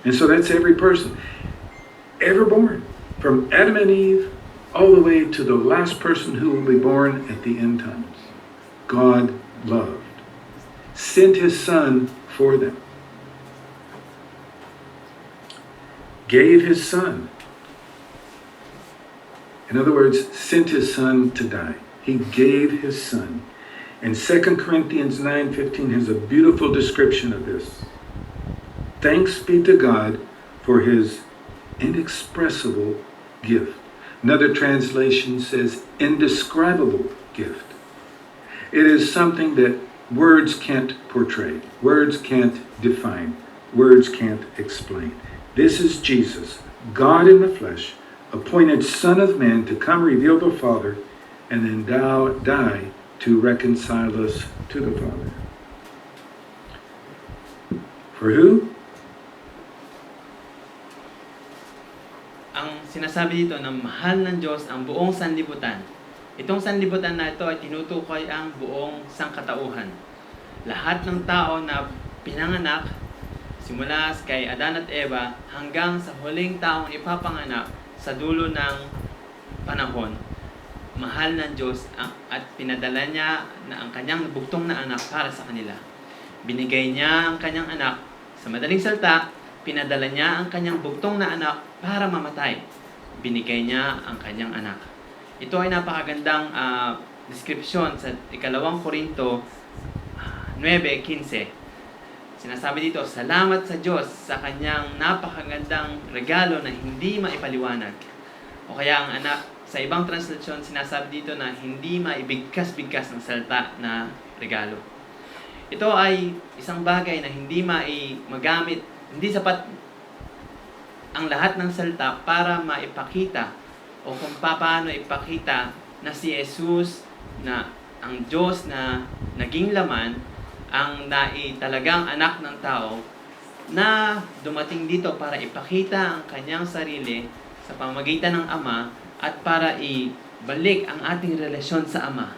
And so that's every person ever born, from Adam and Eve all the way to the last person who will be born at the end times. God loved, sent his Son for them, gave his Son. In other words, sent his Son to die. He gave his Son. And 2 Corinthians 9:15 has a beautiful description of this. Thanks be to God for his inexpressible gift. Another translation says indescribable gift. It is something that words can't portray, words can't define, words can't explain. This is Jesus, God in the flesh, appointed Son of Man to come reveal the Father and then die to reconcile us to the Father. For who? Ang sinasabi dito na mahal ng Diyos ang buong sanlibutan. Itong sanlibutan na ito ay tinutukoy ang buong sangkatauhan. Lahat ng tao na pinanganak, simula kay Adan at Eva, hanggang sa huling taong ipapanganak sa dulo ng panahon, mahal ng Diyos at pinadala niya na ang kanyang bugtong na anak para sa kanila. Binigay niya ang kanyang anak. Sa madaling salita, pinadala niya ang kanyang bugtong na anak para mamatay. Binigay niya ang kanyang anak. Ito ay napakagandang description sa 2 Korinto 9:15. Sinasabi dito, salamat sa Diyos sa kanyang napakagandang regalo na hindi maipaliwanag. O kaya ang anak, sa ibang translation, sinasabi dito na hindi maibigkas-bigkas ng salita na regalo. Ito ay isang bagay na hindi magamit, hindi sapat ang lahat ng salita para maipakita o kung paano ipakita na si Jesus na ang Diyos na naging laman, ang talagang anak ng tao na dumating dito para ipakita ang kanyang sarili sa pamamagitan ng Ama at para ibalik ang ating relasyon sa Ama.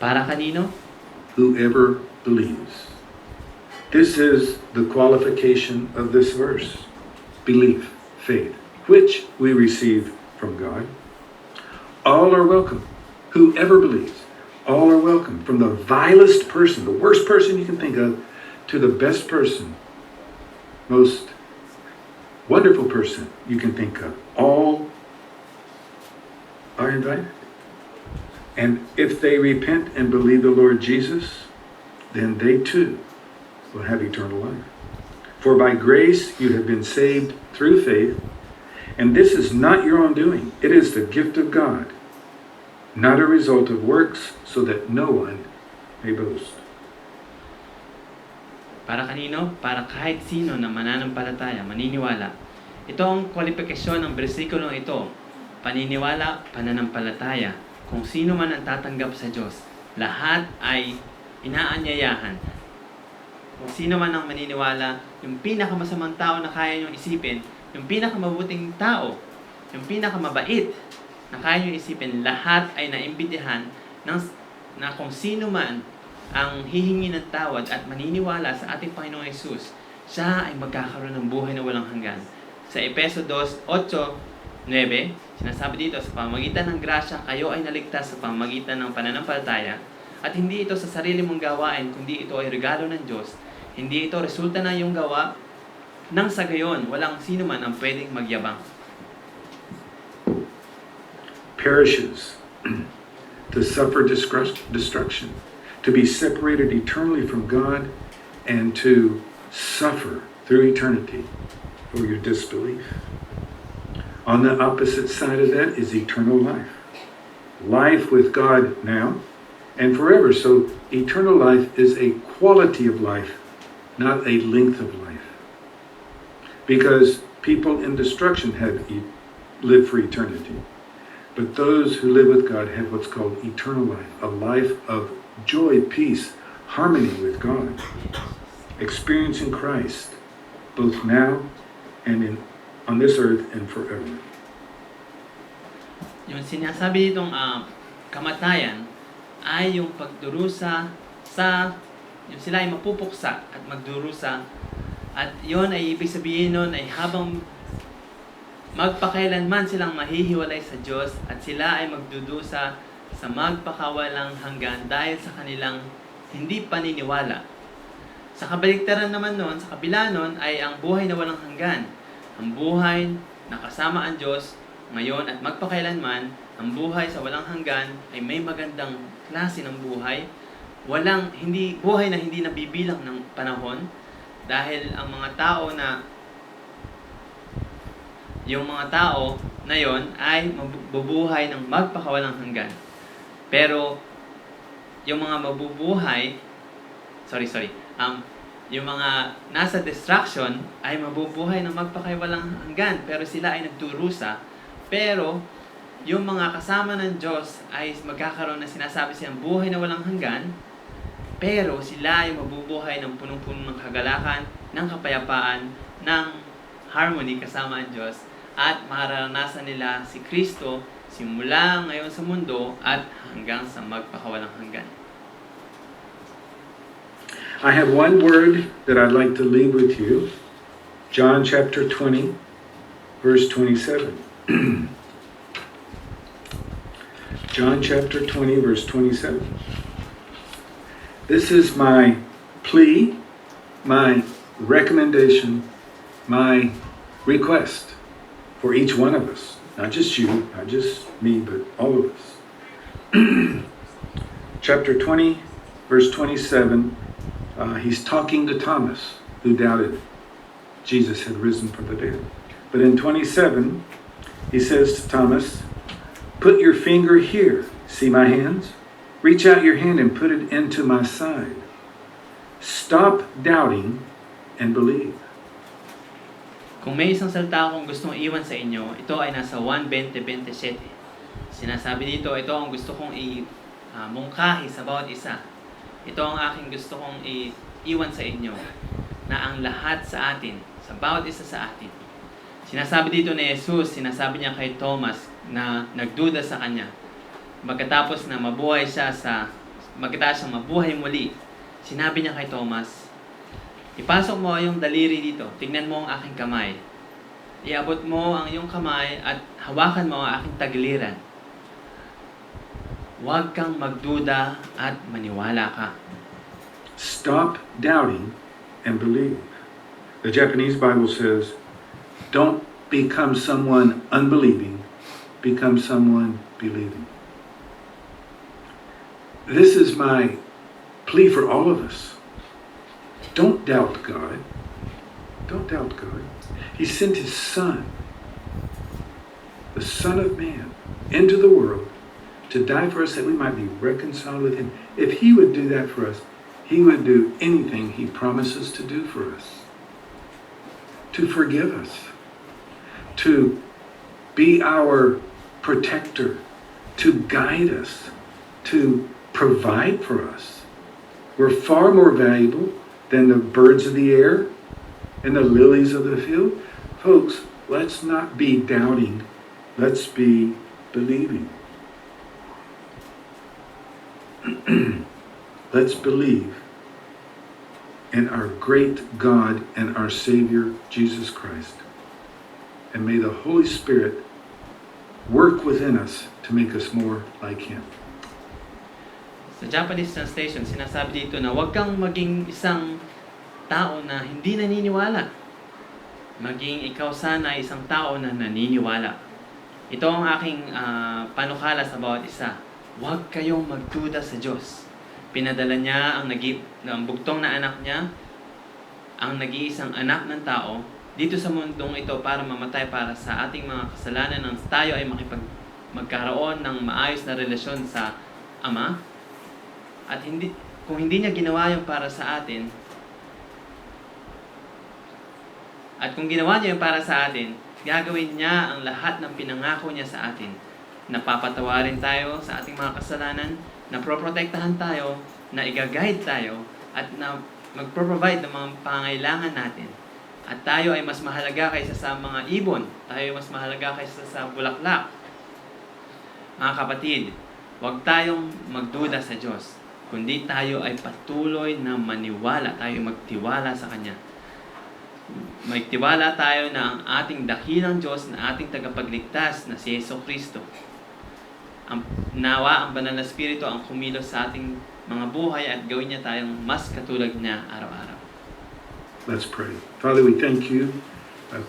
Para kanino? Whoever believes. This is the qualification of this verse. Belief, faith, which we receive from God. All are welcome. Whoever believes, all are welcome. From the vilest person, the worst person you can think of, to the best person, most wonderful person you can think of. All are invited. And if they repent and believe the Lord Jesus, then they too will have eternal life. For by grace you have been saved through faith, and this is not your own doing. It is the gift of God, not a result of works, so that no one may boast. Para kanino? Para kahit sino na mananampalataya, maniniwala. Ito ang kwalifikasyon ng bersikulong ito. Paniniwala, pananampalataya. Kung sino man ang tatanggap sa Diyos, lahat ay inaanyayahan. Kung sino man ang maniniwala, yung pinakamasamang tao na kaya niyong isipin, yung pinakamabuting tao, yung pinakamabait na kaya niyong isipin, lahat ay naimbitahan na kung sino man ang hihingi ng tawad at maniniwala sa ating Panginoong Yesus, siya ay magkakaroon ng buhay na walang hanggan. Sa Efeso 2:8-9, sinasabi dito, sa pamamagitan ng grasya, kayo ay naligtas sa pamamagitan ng pananampalataya, at hindi ito sa sarili mong gawain, kundi ito ay regalo ng Diyos. Hindi ito resulta na iyong gawa, nang sa gayon, walang sino man ang pwedeng magyabang. Perishes to suffer destruction, to be separated eternally from God, and to suffer through eternity for your disbelief. On the opposite side of that is eternal life. Life with God now and forever. So eternal life is a quality of life, not a length of life. Because people in destruction have lived for eternity. But those who live with God have what's called eternal life, a life of joy, peace, harmony with God, experiencing Christ both now and on this earth and forever. Yung sinasabi ditong kamatayan ay yung pagdurusa yung sila ay mapupuksa at magdurusa, at yon ay ibig sabihin nun ay habang magpakailanman silang mahihiwalay sa Diyos, at sila ay magdudusa sa magpakawalang hanggan dahil sa kanilang hindi paniniwala. Sa kabaligtaran naman nun, sa kabila nun, ay ang buhay na walang hanggan. Ang buhay na kasama ang Diyos ngayon at magpakailanman, ang buhay sa walang hanggan ay may magandang klase ng buhay. Buhay na hindi nabibilang ng panahon, dahil ang mga tao na yon ay mabubuhay ng magpakawalang hanggan. Pero yung mga yung mga nasa destruction ay mabubuhay ng magpakawalang hanggan, pero sila ay nagdurusa. Pero yung mga kasama ng Diyos ay magkakaroon na sinasabi silang buhay na walang hanggan, pero sila ay mabubuhay ng punong-puno ng kagalakan, ng kapayapaan, ng harmony kasama ang Diyos, at mararanasan nila si Kristo simula ngayon sa mundo at hanggang sa magpakawalang hanggan. I have one word that I'd like to leave with you. John chapter 20, verse 27. John chapter 20, verse 27. This is my plea, my recommendation, my request for each one of us. Not just you, not just me, but all of us. Chapter 20, verse 27, he's talking to Thomas, who doubted Jesus had risen from the dead. But in 27, he says to Thomas, "Put your finger here. See my hands? Reach out your hand and put it into my side. Stop doubting and believe." Kung may isang salita akong gustong iwan sa inyo, ito ay nasa 1:20-27. Sinasabi dito, ito ang gusto kong mungkahi sa bawat isa. Ito ang aking gusto kong iwan sa inyo, na ang lahat sa atin, sa bawat isa sa atin. Sinasabi dito ni Jesus, sinasabi niya kay Thomas na nagduda sa kanya. Magkatapos na mabuhay siyang mabuhay muli, sinabi niya kay Thomas, ipasok mo yung daliri dito. Tingnan mo ang aking kamay. Iabot mo ang iyong kamay at hawakan mo ang aking tagiliran. Huwag kang magduda at maniwala ka. Stop doubting and believe. The Japanese Bible says, don't become someone unbelieving, become someone believing. This is my plea for all of us. Don't doubt God. Don't doubt God. He sent his Son, the Son of Man, into the world to die for us that we might be reconciled with him. If he would do that for us, he would do anything he promises to do for us. To forgive us. To be our protector. To guide us. To provide for us. We're far more valuable than the birds of the air and the lilies of the field. Folks, let's not be doubting. Let's be believing. Let's believe in our great God and our Savior, Jesus Christ. And may the Holy Spirit work within us to make us more like him. Sa Japanese translation, sinasabi dito na huwag kang maging isang tao na hindi naniniwala. Maging ikaw sana isang tao na naniniwala. Ito ang aking panukala sa bawat isa. Huwag kayong magduda sa Diyos. Pinadala niya ang bugtong na anak niya, ang nag-iisang anak ng tao, dito sa mundong ito para mamatay para sa ating mga kasalanan nang tayo ay magkaroon ng maayos na relasyon sa Ama. At kung hindi niya ginawa yun para sa atin, at kung ginawa niya yun para sa atin, gagawin niya ang lahat ng pinangako niya sa atin. Napapatawarin tayo sa ating mga kasalanan, na proprotektahan tayo, na i-guide tayo, at na magpro-provide ng mga pangailangan natin. At tayo ay mas mahalaga kaysa sa mga ibon. Tayo ay mas mahalaga kaysa sa bulaklak. Mga kapatid, huwag tayong magduda sa Diyos, kundi tayo ay patuloy na maniwala, tayo magtiwala sa Kanya. Magtiwala tayo na ang ating dakilang Diyos, na ating tagapagligtas na si Jesucristo. Nawa ang banal na Espiritu ang kumilos sa ating mga buhay at gawin niya tayong mas katulad niya araw-araw. Let's pray. Father, we thank you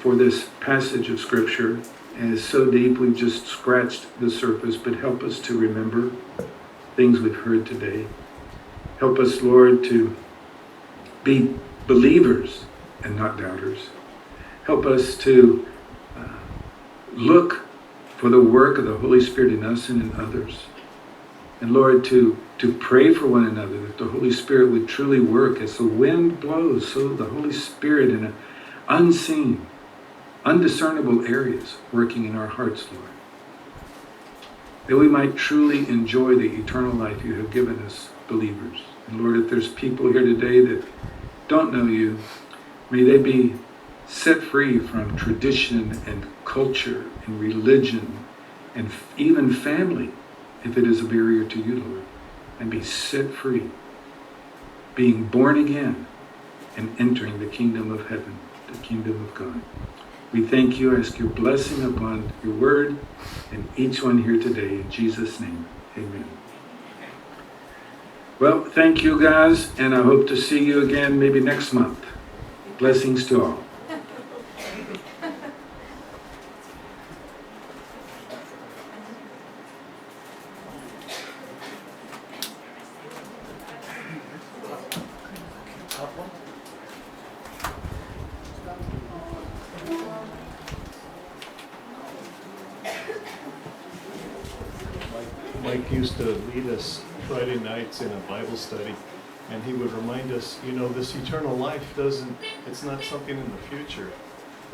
for this passage of Scripture. And it's so deep, we've just scratched the surface, but help us to remember things we've heard today. Help us, Lord, to be believers and not doubters. Help us to look for the work of the Holy Spirit in us and in others. And Lord, to pray for one another, that the Holy Spirit would truly work as the wind blows, so the Holy Spirit in unseen, undiscernible areas working in our hearts, Lord. That we might truly enjoy the eternal life you have given us, believers. And Lord, if there's people here today that don't know you, may they be set free from tradition and culture and religion and even family, if it is a barrier to you, Lord, and be set free, being born again and entering the kingdom of heaven, the kingdom of God. We thank you, ask your blessing upon your word and each one here today. In Jesus' name, amen. Well, thank you guys, and I hope to see you again maybe next month. Blessings to all. Mike used to lead us Friday nights in a Bible study, and he would remind us, this eternal life it's not something in the future.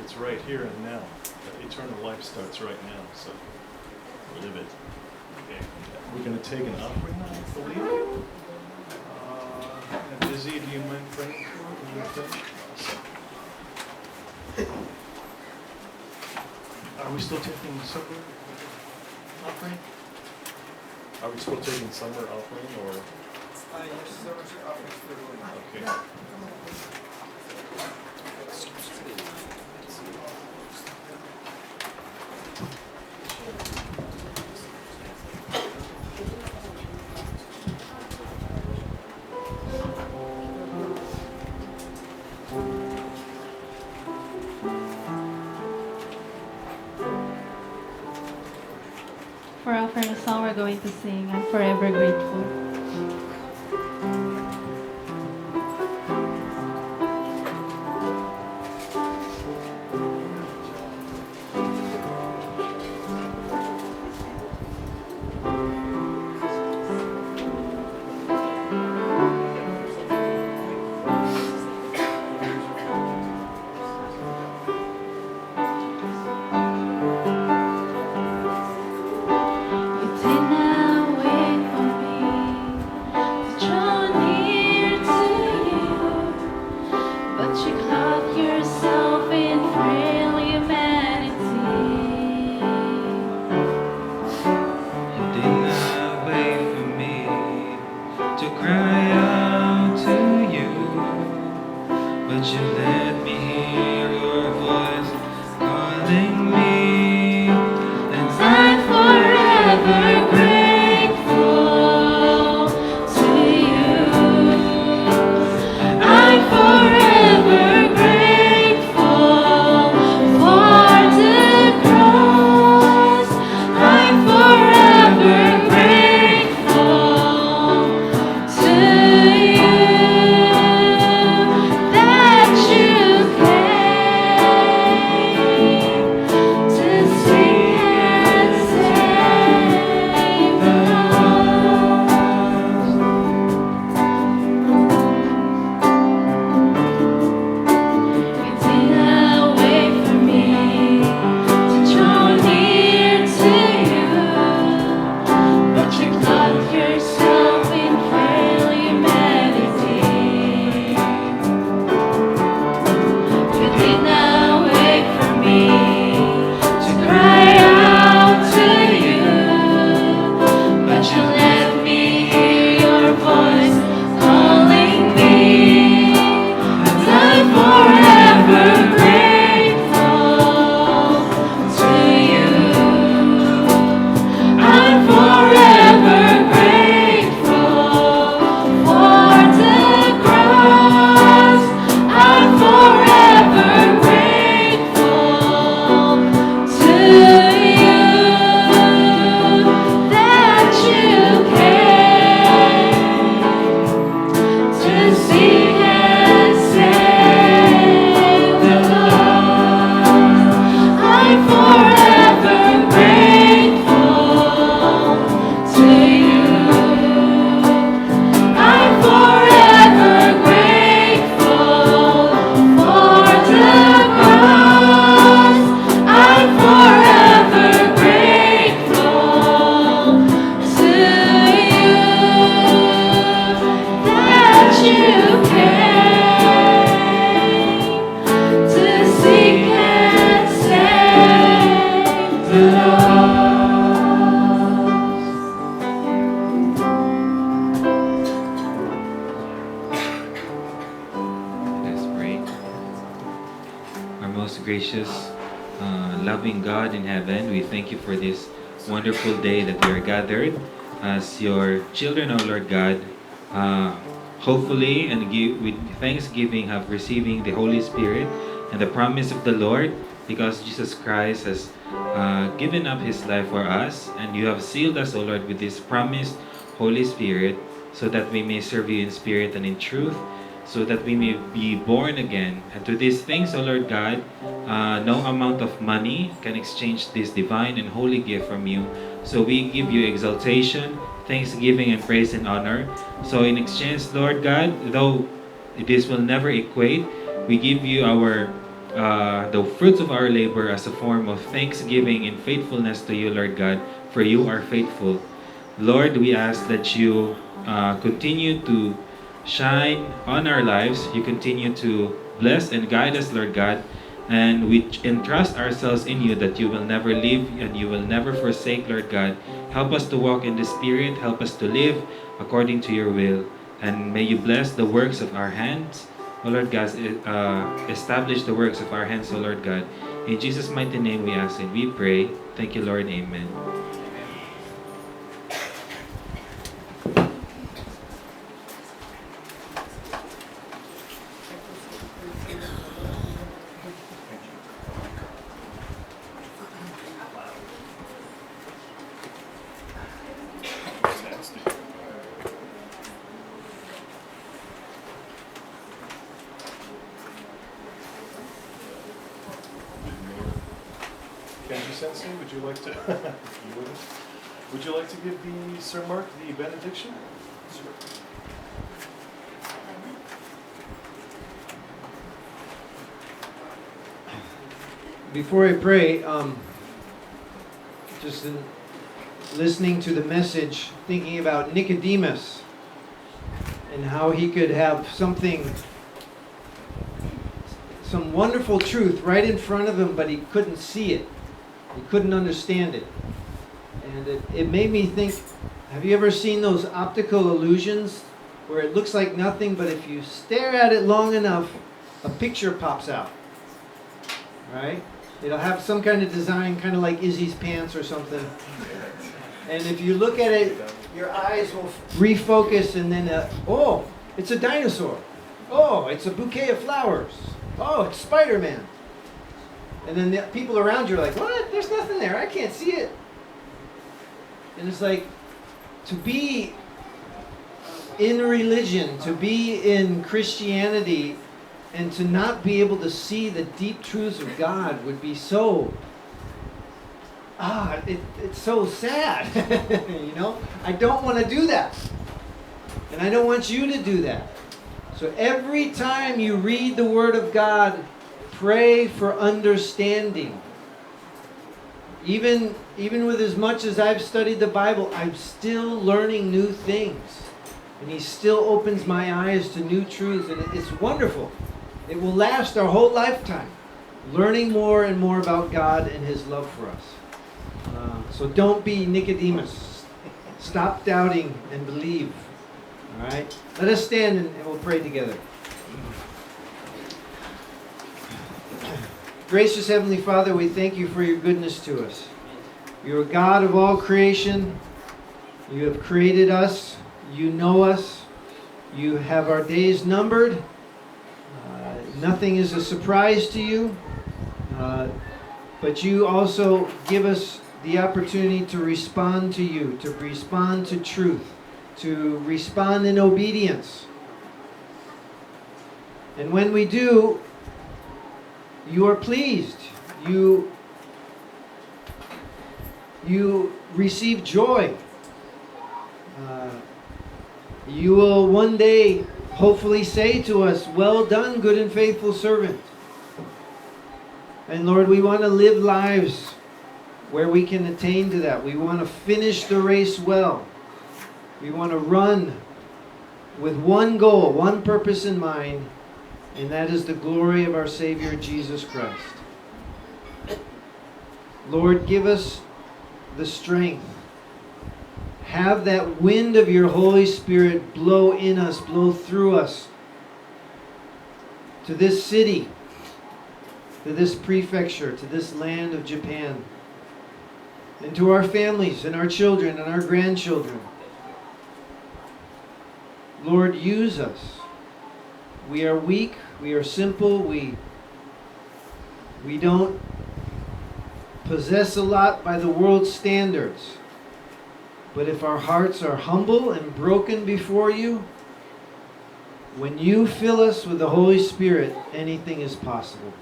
It's right here and now. The eternal life starts right now, so live it. Okay. We're going to take an offering now, I believe. And Izzy, do you mind praying for it? Awesome. Are we still taking summer offering? Are we still taking summer offering, or? Yes, summer offering still going. Okay. For our first song, we're going to sing I'm Forever Grateful. Let us pray. Our most gracious, loving God in heaven, we thank you for this wonderful day that we are gathered as your children, O Lord God. Hopefully, and with thanksgiving, have receiving the Holy Spirit and the promise of the Lord, because Jesus Christ has given up His life for us, and you have sealed us, O Lord, with this promised Holy Spirit, so that we may serve you in spirit and in truth, so that we may be born again. And to these things, O Lord God, no amount of money can exchange this divine and holy gift from you. So we give you exaltation, thanksgiving, and praise and honor. So in exchange, Lord God, though this will never equate, we give you our the fruits of our labor as a form of thanksgiving and faithfulness to you, Lord God, for you are faithful. Lord, we ask that you continue to shine on our lives. You continue to bless and guide us, Lord God. And we entrust ourselves in you that you will never leave and you will never forsake, Lord God. Help us to walk in the Spirit. Help us to live according to your will. And may you bless the works of our hands. O Lord God, establish the works of our hands, O Lord God. In Jesus' mighty name we ask and we pray. Thank you, Lord. Amen. Kenji Sensei, would you like to? You wouldn't? Would you like to give the Sir Mark the benediction? Before I pray, just in listening to the message, thinking about Nicodemus and how he could have some wonderful truth right in front of him, but he couldn't see it. He couldn't understand it. And it made me think, have you ever seen those optical illusions where it looks like nothing, but if you stare at it long enough, a picture pops out, right? It'll have some kind of design, kind of like Izzy's pants or something. And if you look at it, your eyes will refocus, and then, oh, it's a dinosaur. Oh, it's a bouquet of flowers. Oh, it's Spider-Man. And then the people around you are like, what? There's nothing there. I can't see it. And it's like, to be in religion, to be in Christianity, and to not be able to see the deep truths of God would be so, it's so sad. You know? I don't want to do that. And I don't want you to do that. So every time you read the Word of God, pray for understanding. Even with as much as I've studied the Bible, I'm still learning new things. And He still opens my eyes to new truths. And it's wonderful. It will last our whole lifetime, learning more and more about God and His love for us. So don't be Nicodemus. Stop doubting and believe. All right? Let us stand and we'll pray together. Gracious Heavenly Father, we thank you for your goodness to us. You're a God of all creation. You have created us. You know us. You have our days numbered. Nothing is a surprise to you. But you also give us the opportunity to respond to you, to respond to truth, to respond in obedience. And when we do, you are pleased. You receive joy. You will one day hopefully say to us, well done, good and faithful servant. And Lord, we want to live lives where we can attain to that. We want to finish the race well. We want to run with one goal, one purpose in mind, and that is the glory of our Savior, Jesus Christ. Lord, give us the strength. Have that wind of your Holy Spirit blow in us, blow through us to this city, to this prefecture, to this land of Japan, and to our families and our children and our grandchildren. Lord, use us. We are weak, we are simple, we don't possess a lot by the world's standards. But if our hearts are humble and broken before you, when you fill us with the Holy Spirit, anything is possible.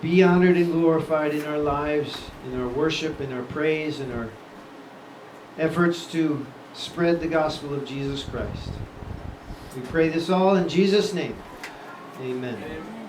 Be honored and glorified in our lives, in our worship, in our praise, in our efforts to spread the gospel of Jesus Christ. We pray this all in Jesus' name. Amen. Amen.